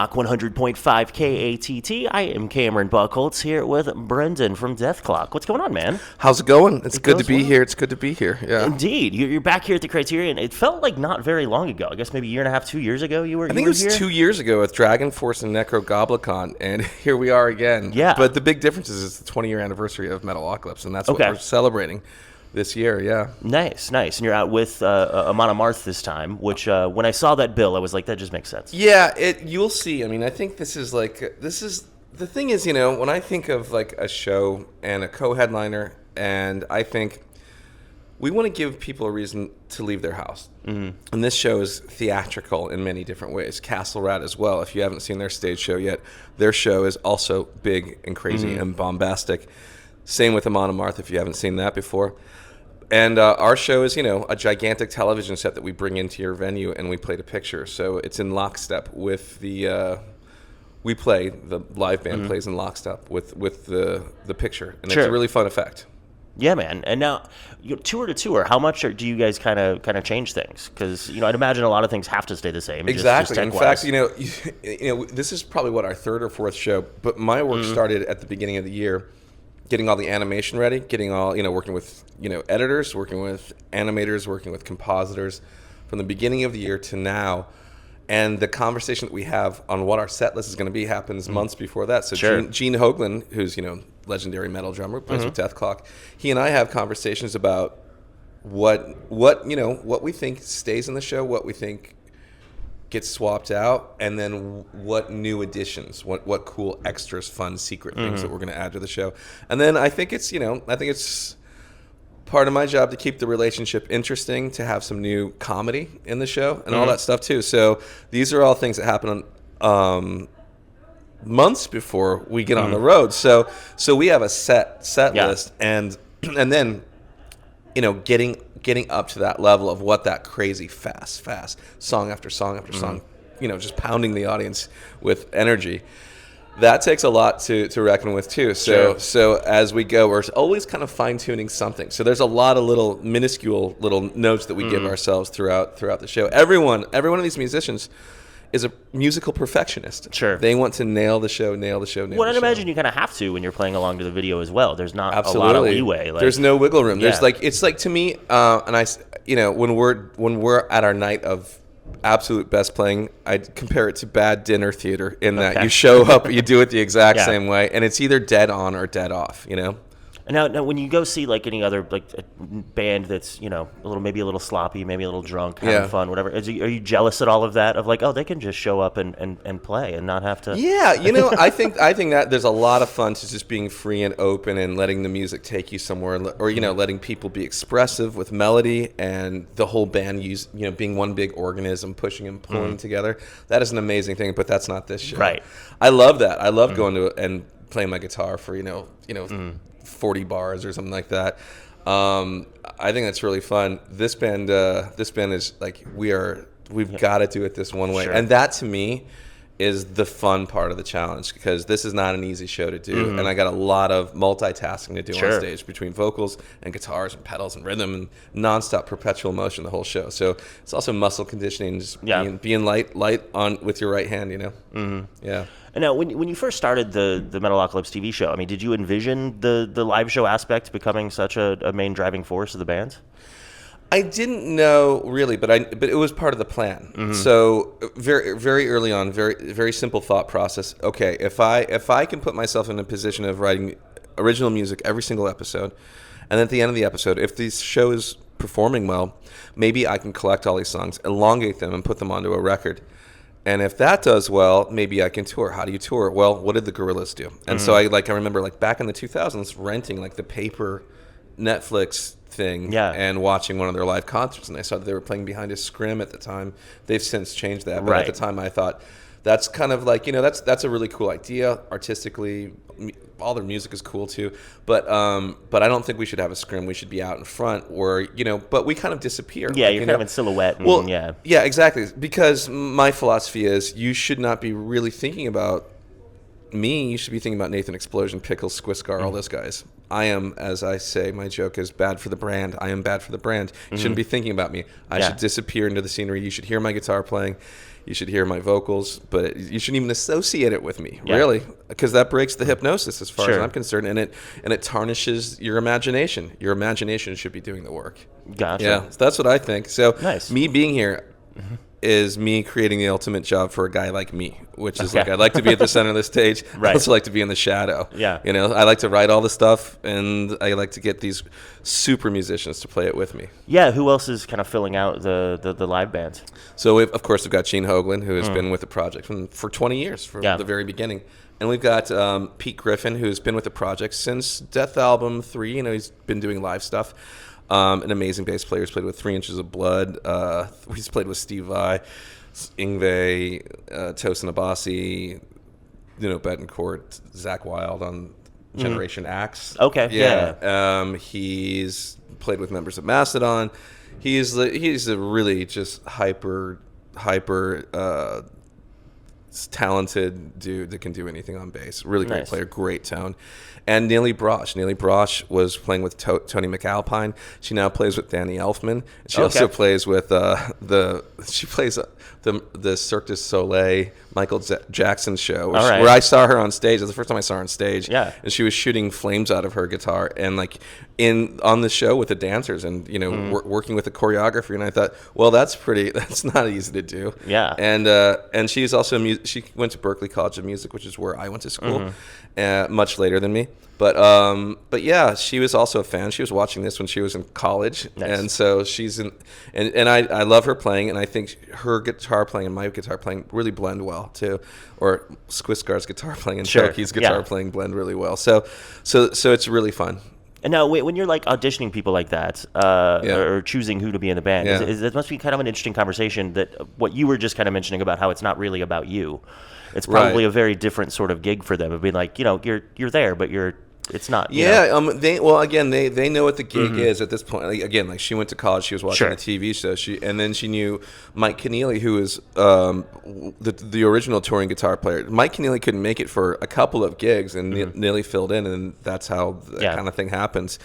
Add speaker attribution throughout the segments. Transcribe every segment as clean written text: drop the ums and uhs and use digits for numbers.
Speaker 1: Rock 100.5 KATT. I am Cameron Buchholtz here with Brendon from Dethklok. What's going on, man?
Speaker 2: How's it going? It's good to be here. It's good to be here. Yeah.
Speaker 1: Indeed. You're back here at the Criterion. It felt like not very long ago. I guess maybe a year and a half, 2 years ago you were here?
Speaker 2: I think it was 2 years ago with Dragon Force and Necrogoblicon, and here we are again.
Speaker 1: Yeah.
Speaker 2: But the big difference is it's the 20-year anniversary of Metalocalypse, and that's what we're celebrating this year, yeah.
Speaker 1: Nice. And you're out with Amon Amarth this time, which when I saw that bill, I was like, that just makes sense.
Speaker 2: Yeah, you'll see. I mean, I think the thing is, when I think of like a show and a co-headliner, and I think we want to give people a reason to leave their house. Mm-hmm. And this show is theatrical in many different ways. Castle Rat as well. If you haven't seen their stage show yet, their show is also big and crazy and bombastic. Same with Amon Amarth if you haven't seen that before. And our show is, a gigantic television set that we bring into your venue and we play the picture. So it's in lockstep with the live band plays in lockstep with the picture. And It's a really fun effect.
Speaker 1: Yeah, man. And now, tour to tour, how much do you guys kind of change things? Because, I'd imagine a lot of things have to stay the same.
Speaker 2: Exactly.
Speaker 1: Just
Speaker 2: in fact, this is probably our third or fourth show, but my work started at the beginning of the year, getting all the animation ready, getting all, working with, editors, working with animators, working with compositors from the beginning of the year to now. And the conversation that we have on what our set list is going to be happens months before that. So Gene Hoglan, who's, legendary metal drummer, plays with Dethklok, he and I have conversations about what we think stays in the show, what we think gets swapped out, and then what new additions, what cool extras, fun, secret things that we're going to add to the show. And then I think it's part of my job to keep the relationship interesting, to have some new comedy in the show and all that stuff too. So these are all things that happen on months before we get on the road. So we have a set list, and then getting up to that level of what that crazy fast song after song after song, just pounding the audience with energy. That takes a lot to reckon with too. So as we go, we're always kind of fine tuning something. So there's a lot of minuscule little notes that we give ourselves throughout the show. Every one of these musicians is a musical perfectionist. Sure. They want to nail the show. Well,
Speaker 1: I'd imagine you kind of have to when you're playing along to the video as well. There's not a lot of leeway.
Speaker 2: There's no wiggle room. There's it's like to me, and I, when we're at our night of absolute best playing, I compare it to bad dinner theater in that you show up, you do it the exact same way, and it's either dead on or dead off.
Speaker 1: And now, when you go see any other a band that's maybe a little sloppy, maybe a little drunk, having fun, whatever, are you jealous at all of that? Of they can just show up and play and not have to?
Speaker 2: Yeah, I think that there's a lot of fun to just being free and open and letting the music take you somewhere, or letting people be expressive with melody, and the whole band being one big organism, pushing and pulling together. That is an amazing thing, but that's not this show.
Speaker 1: Right.
Speaker 2: I love that. I love going to and playing my guitar for 40 bars or something like that. I think that's really fun. This band is we've got to do it this one way. Sure. And that to me is the fun part of the challenge, because this is not an easy show to do. And I got a lot of multitasking to do on stage between vocals and guitars and pedals and rhythm and nonstop perpetual motion the whole show. So it's also muscle conditioning, just being light on with your right hand, Yeah.
Speaker 1: And now, when you first started the Metalocalypse TV show, did you envision the live show aspect becoming such a main driving force of the band?
Speaker 2: I didn't know really, but it was part of the plan. So very very early on, very very simple thought process. Okay, if I can put myself in a position of writing original music every single episode, and at the end of the episode, if this show is performing well, maybe I can collect all these songs, elongate them, and put them onto a record. And if that does well, maybe I can tour. How do you tour? Well, what did the Gorillaz do? And so I remember back in the 2000s renting the paper Netflix thing and watching one of their live concerts, and I saw that they were playing behind a scrim at the time. They've since changed that, but at the time I thought that's kind of that's a really cool idea artistically. All their music is cool too, but I don't think we should have a scrim. We should be out in front, or but we kind of disappear.
Speaker 1: Yeah, you're kind of in silhouette. And,
Speaker 2: yeah, exactly. Because my philosophy is you should not be really thinking about me, you should be thinking about Nathan Explosion, Pickles, Squiscar, all those guys. I am, as I say, my joke is bad for the brand. I am bad for the brand. You shouldn't be thinking about me. I should disappear into the scenery. You should hear my guitar playing. You should hear my vocals, but you shouldn't even associate it with me, really, because that breaks the hypnosis as far as I'm concerned, and it tarnishes your imagination. Your imagination should be doing the work.
Speaker 1: Gotcha.
Speaker 2: Yeah, so that's what I think. So
Speaker 1: nice.
Speaker 2: Me being here is me creating the ultimate job for a guy like me, which is like, I'd like to be at the center of the stage. I also like to be in the shadow.
Speaker 1: Yeah.
Speaker 2: You know, I like to write all the stuff, and I like to get these super musicians to play it with me.
Speaker 1: Yeah. Who else is kind of filling out the live bands?
Speaker 2: So of course we've got Gene Hoglan, who has been with the project for 20 years, from the very beginning. And we've got Pete Griffin, who's been with the project since Death Album 3. You know, he's been doing live stuff. An amazing bass player. He's played with 3 Inches of Blood. He's played with Steve Vai, Yngwie, Tosin Abasi, Betancourt, Zach Wilde on Generation Axe.
Speaker 1: Okay,
Speaker 2: yeah. He's played with members of Mastodon. He's a really just hyper talented dude that can do anything on bass. Really great player, great tone. And Neely Brosh. Neely Brosh was playing with Tony McAlpine. She now plays with Danny Elfman. She also plays with the Cirque du Soleil Michael Jackson show, where I saw her on stage. It was the first time I saw her on stage.
Speaker 1: Yeah.
Speaker 2: And she was shooting flames out of her guitar and like on the show with the dancers and working with the choreography. And I thought, well, that's not easy to do.
Speaker 1: Yeah.
Speaker 2: And she's also she went to Berklee College of Music, which is where I went to school, much later than me. But yeah, she was also a fan. She was watching this when she was in college, and so she's in. And I love her playing, and I think her guitar playing and my guitar playing really blend well too, or Squiscar's guitar playing and Toki's guitar playing blend really well. So it's really fun.
Speaker 1: And now, when you're like auditioning people like that, or choosing who to be in the band, it must be kind of an interesting conversation. That what you were just kind of mentioning about how it's not really about you. It's probably a very different sort of gig for them. It'd be like, you're there, but it's not.
Speaker 2: They know what the gig is at this point. Like she went to college, she was watching a TV show. And then she knew Mike Keneally, who is the original touring guitar player. Mike Keneally couldn't make it for a couple of gigs, and Neely filled in, and that's how that kind of thing happens.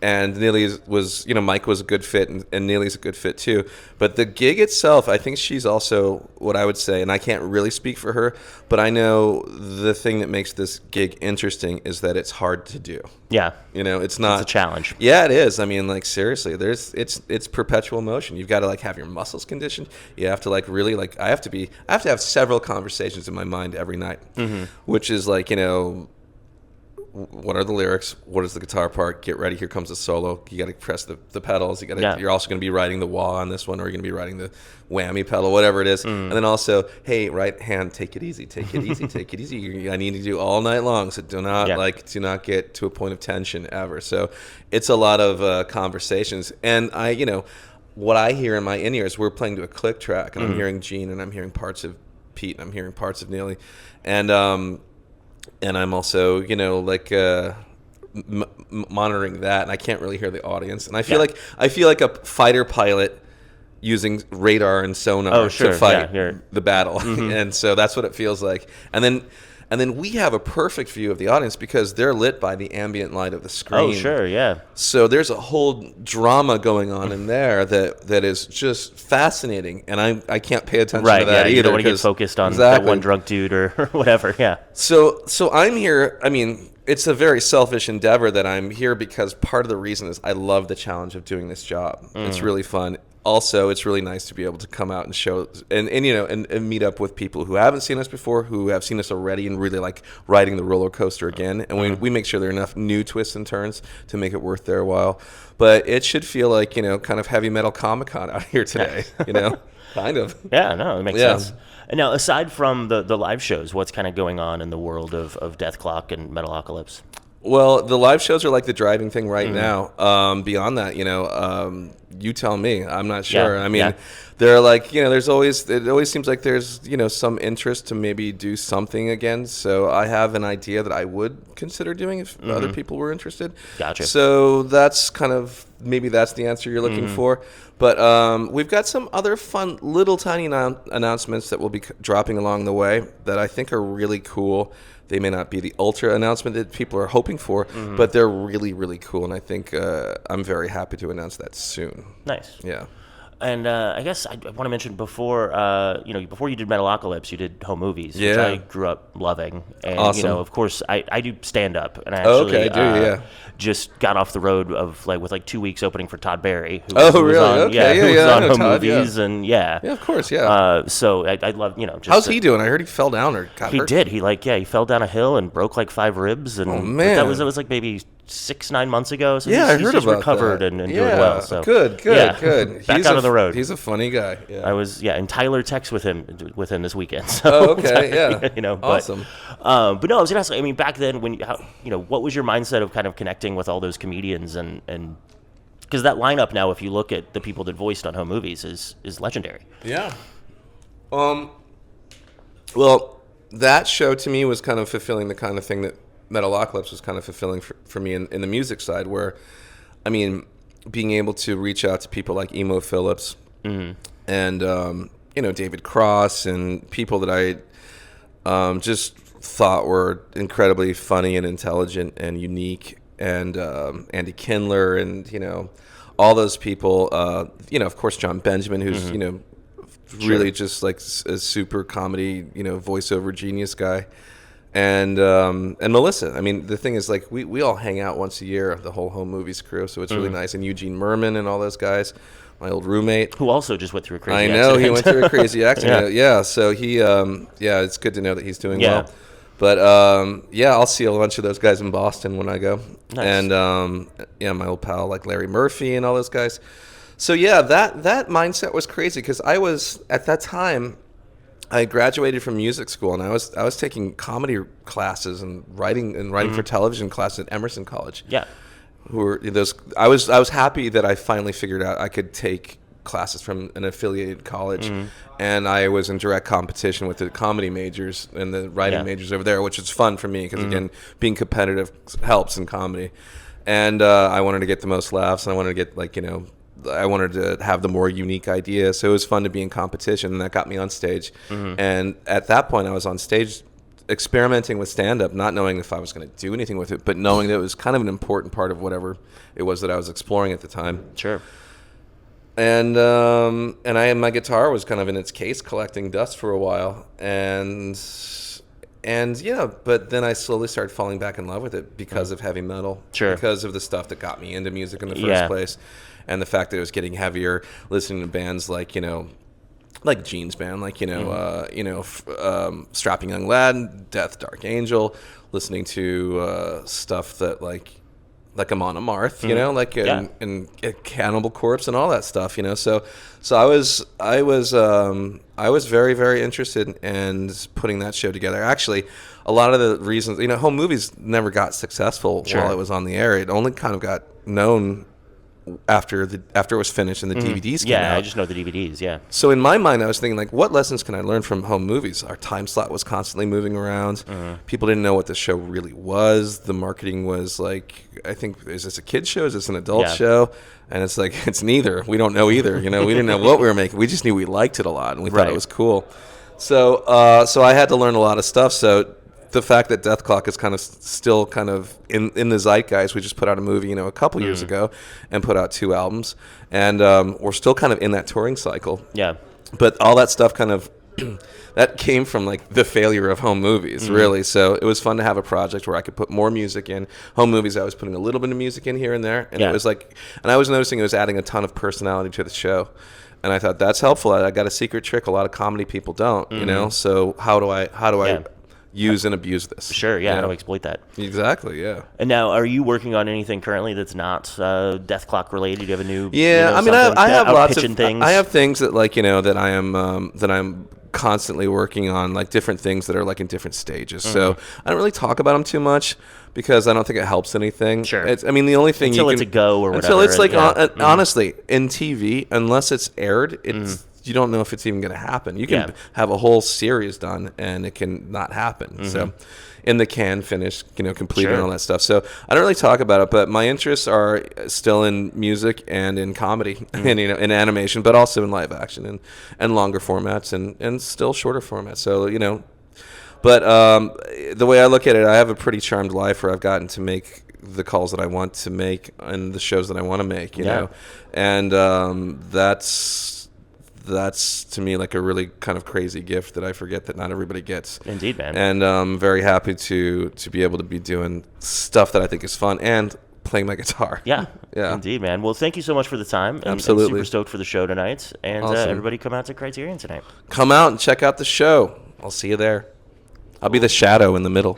Speaker 2: And Neely was, Mike was a good fit, and Neely's a good fit too. But the gig itself, I think she's also what I would say, and I can't really speak for her, but I know the thing that makes this gig interesting is that it's hard to do. Yeah. It's not.
Speaker 1: It's a challenge.
Speaker 2: Yeah, it is. I mean, like, seriously, it's perpetual motion. You've got to, like, have your muscles conditioned. You have to, like, really, like, I have to have several conversations in my mind every night, which is, like, what are the lyrics? What is the guitar part? Get ready. Here comes the solo. You got to press the pedals. You're also going to be riding the wah on this one, or you're going to be riding the whammy pedal, whatever it is. And then also, hey, right hand, take it easy, take it easy, take it easy. I need to do all night long. So do not get to a point of tension ever. So it's a lot of conversations. And what I hear in my in-ears, we're playing to a click track, and I'm hearing Gene, and I'm hearing parts of Pete, and I'm hearing parts of Neely, and I'm also, monitoring that, and I can't really hear the audience. And I feel like a fighter pilot using radar and sonar to fight the battle, and so that's what it feels like. And then we have a perfect view of the audience because they're lit by the ambient light of the screen.
Speaker 1: Oh, sure, yeah.
Speaker 2: So there's a whole drama going on in there that is just fascinating, and I can't pay attention to that either.
Speaker 1: You don't want to get focused on that one drunk dude or whatever, yeah.
Speaker 2: So I'm here, I mean, it's a very selfish endeavor that I'm here because part of the reason is I love the challenge of doing this job. It's really fun. Also, it's really nice to be able to come out and show and meet up with people who haven't seen us before, who have seen us already and really like riding the roller coaster again. And we make sure there are enough new twists and turns to make it worth their while. But it should feel like, kind of heavy metal Comic-Con out here today, kind of.
Speaker 1: Yeah, no, it makes sense. And now, aside from the live shows, what's kind of going on in the world of Dethklok and Metalocalypse?
Speaker 2: Well, the live shows are like the driving thing right now. Beyond that, you tell me. I'm not sure. I mean, they're like, it always seems like there's, some interest to maybe do something again. So I have an idea that I would consider doing if other people were interested.
Speaker 1: Gotcha.
Speaker 2: So that's kind of maybe that's the answer you're looking for. But we've got some other fun little tiny announcements that will be dropping along the way that I think are really cool. They may not be the ultra announcement that people are hoping for, but they're really, really cool. And I think I'm very happy to announce that soon.
Speaker 1: Nice.
Speaker 2: Yeah.
Speaker 1: And I guess I want to mention before, before you did Metalocalypse, you did home movies, which
Speaker 2: Yeah.
Speaker 1: I grew up loving. And,
Speaker 2: Awesome.
Speaker 1: of course, I do stand-up. And I actually just got off the road with 2 weeks opening for Todd Barry. Who was
Speaker 2: really?
Speaker 1: On,
Speaker 2: Okay.
Speaker 1: who was on
Speaker 2: I know
Speaker 1: home
Speaker 2: Todd,
Speaker 1: movies. And,
Speaker 2: Yeah, of course, yeah.
Speaker 1: So I love, just...
Speaker 2: How's he doing? I heard he fell down or got hurt.
Speaker 1: He did. He fell down a hill and broke 5 ribs. And
Speaker 2: oh, man.
Speaker 1: That was maybe 6-9 months ago. So
Speaker 2: I heard
Speaker 1: he's
Speaker 2: about
Speaker 1: recovered
Speaker 2: that.
Speaker 1: and doing well. So
Speaker 2: Good.
Speaker 1: Back out on the road.
Speaker 2: He's a funny guy. Yeah.
Speaker 1: I was and Tyler texted with him this weekend. So,
Speaker 2: Awesome.
Speaker 1: But no, I was gonna ask. I mean, back then, what was your mindset of kind of connecting with all those comedians and because that lineup now, if you look at the people that voiced on home movies, is legendary.
Speaker 2: Yeah. Well, that show to me was kind of fulfilling the kind of thing that Metalocalypse was kind of fulfilling for me in the music side, where, I mean, being able to reach out to people like Emo Phillips and David Cross and people that I just thought were incredibly funny and intelligent and unique, and Andy Kindler and all those people. Of course, John Benjamin, who's really just like a super comedy voiceover genius guy. And Melissa. I mean, the thing is, we all hang out once a year, the whole home movies crew, so it's really nice. And Eugene Merman and all those guys, my old roommate,
Speaker 1: who also just went through a crazy
Speaker 2: accident. I know,
Speaker 1: he
Speaker 2: went through a crazy accident. Yeah. So he, it's good to know that he's doing well. But I'll see a bunch of those guys in Boston when I go.
Speaker 1: Nice.
Speaker 2: And my old pal like Larry Murphy and all those guys. So that mindset was crazy because I was at that time. I graduated from music school and I was taking comedy classes and writing for television classes at Emerson College.
Speaker 1: Yeah.
Speaker 2: I was happy that I finally figured out I could take classes from an affiliated college, and I was in direct competition with the comedy majors and the writing majors over there, which is fun for me because again, being competitive helps in comedy. And I wanted to get the most laughs, and I wanted to get I wanted to have the more unique idea, so it was fun to be in competition, and that got me on stage. And at that point, I was on stage experimenting with stand-up, not knowing if I was going to do anything with it, but knowing that it was kind of an important part of whatever it was that I was exploring at the time.
Speaker 1: Sure.
Speaker 2: And my guitar was kind of in its case, collecting dust for a while, and but then I slowly started falling back in love with it because of heavy metal, because of the stuff that got me into music in the first place. And the fact that it was getting heavier, listening to bands like Gene's band, Strapping Young Lad, Death, Dark Angel, listening to stuff that like Amon Amarth, and Cannibal Corpse and all that stuff, So I was very, very interested in putting that show together. Actually, a lot of the reasons, home movies never got successful while it was on the air. It only kind of got known after it was finished and the DVDs came out.
Speaker 1: Yeah, I just know the DVDs, yeah.
Speaker 2: So in my mind, I was thinking, what lessons can I learn from home movies? Our time slot was constantly moving around. People didn't know what the show really was. The marketing was I think, is this a kid's show? Is this an adult show? And it's it's neither. We don't know either. We didn't know what we were making. We just knew we liked it a lot, and we thought it was cool. So I had to learn a lot of stuff. So the fact that Dethklok is kind of still kind of in the zeitgeist. We just put out a movie, a couple years ago, and put out 2 albums, and we're still kind of in that touring cycle.
Speaker 1: Yeah.
Speaker 2: But all that stuff kind of that came from the failure of home movies, really. So it was fun to have a project where I could put more music in. Home movies, I was putting a little bit of music in here and there, and it was and I was noticing it was adding a ton of personality to the show. And I thought that's helpful. I got a secret trick a lot of comedy people don't, So how do I use and abuse this?
Speaker 1: Sure, how do I exploit that?
Speaker 2: Exactly, yeah.
Speaker 1: And now, are you working on anything currently that's not Dethklok related? Do you have a new?
Speaker 2: Yeah, I have lots of
Speaker 1: things.
Speaker 2: I have things that that I'm constantly working on, different things that are in different stages. So I don't really talk about them too much because I don't think it helps anything.
Speaker 1: Sure.
Speaker 2: The only thing
Speaker 1: until it's a go or whatever.
Speaker 2: Until it's honestly, in TV, unless it's aired, it's. You don't know if it's even going to happen. You can have a whole series done and it can not happen. So in the can, finished, completed, and
Speaker 1: Sure.
Speaker 2: all that stuff. So I don't really talk about it, but my interests are still in music and in comedy and in animation, but also in live action and longer formats and still shorter formats. So but the way I look at it, I have a pretty charmed life where I've gotten to make the calls that I want to make and the shows that I want to make, you know, and that's to me like a really kind of crazy gift that I forget that not everybody gets.
Speaker 1: Indeed, man.
Speaker 2: And I'm very happy to be able to be doing stuff that I think is fun and playing my guitar.
Speaker 1: Yeah,
Speaker 2: Yeah.
Speaker 1: Indeed, man. Well, thank you so much for the time. And
Speaker 2: Absolutely.
Speaker 1: super stoked for the show tonight. And
Speaker 2: Awesome.
Speaker 1: everybody come out to Criterion tonight.
Speaker 2: Come out and check out the show. I'll see you there. I'll be the shadow in the middle.